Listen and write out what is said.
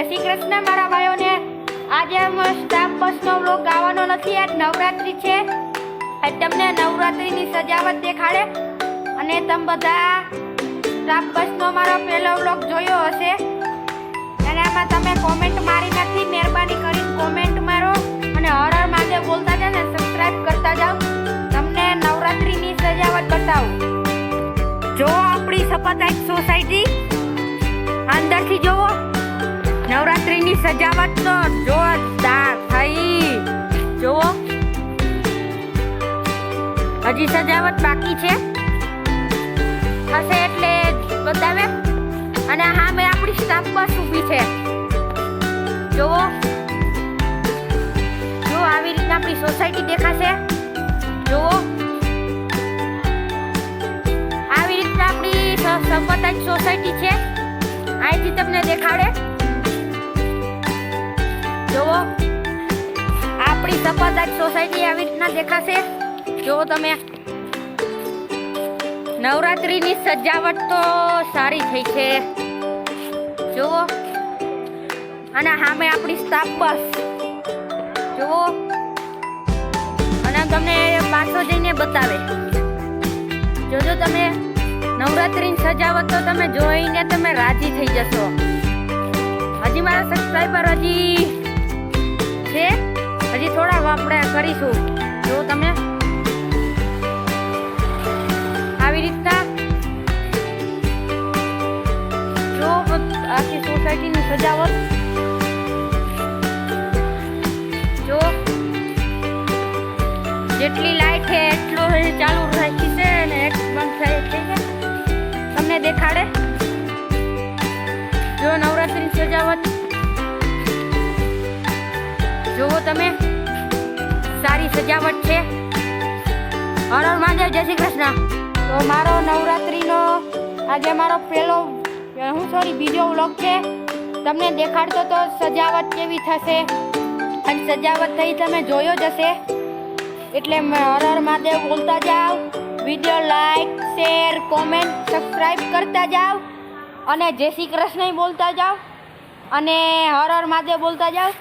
જય શ્રી કૃષ્ણ મારા ભાઈઓને। આજે સ્ટાફ બસનો વ્લોગ આવવાનો નથી, આજ નવરાત્રી છે। આજ તમને નવરાત્રીની સજાવટ દેખાડે અને તમે બધા સ્ટાફ બસનો મારો પહેલો વ્લોગ જોયો હશે અને આમાં તમે કોમેન્ટ મારી નથી, મહેરબાની કરીને કોમેન્ટ મારો અને હર હર મહાદેવ બોલતા જાવ ને સબસ્ક્રાઇબ કરતા જાવ। તમને નવરાત્રીની સજાવટ બતાવું। જો આપણી સપતાઈ સોસાયટી અંદરથી જોવો, નવરાત્રીની સજાવટ તો જોરદાર થઈ। જોવો, હજી સજાવટ બાકી છે, થશે એટલે બતાવે। અને હા, મેં આપણી સ્ટાફ બસ ઊભી છે। જોવો, જો આવી રીતના આપણી સોસાયટી દેખાશે। જોવો, આવી રીતના આપણી સપતાઈ સોસાયટી છે, અહીંથી તમને દેખાડે। જોવો, આપણી સપતાઈ સોસાયટી આવી રીતના દેખાશે। જોવો તમે, નવરાત્રીની સજાવટ તો સારી થઈ છે। જોવો, અને સામે આપણી સ્ટાફ બસ જોવો, અને તમને પાછો જઈને બતાવે। જોજો તમે, નવરાત્રીની સજાવટ તો તમે જોઈને તમે રાજી થઈ જશો। હજી મારા સબસ્ક્રાઈબર હજી છે, હજી થોડા આપણે કરીશું। જો તમે આવી રીતના જો આખી સોસાયટીની સજાવટ જો, જેટલી લાઈટ છે એટલો ચાલુ રાખી છે અને એક બંધ થઈ છે, તમને દેખાડે। જો નવરાત્રીની સજાવટ જોવો તમે, સારી સજાવટ છે। હર હર મહાદેવ, જય શ્રી કૃષ્ણ। તો મારો નવરાત્રીનો આજે મારો બીજો વ્લોગ છે। તમને દેખાડતો તો સજાવટ કેવી થશે અને સજાવટ થઈ તમે જોયો જ હશે, એટલે હર હર મહાદેવ બોલતા જાઓ। Video like, share, comment, subscribe કરતા જાઓ અને જય શ્રી કૃષ્ણ બોલતા જાઓ અને હર હર મહાદેવ બોલતા જાઓ।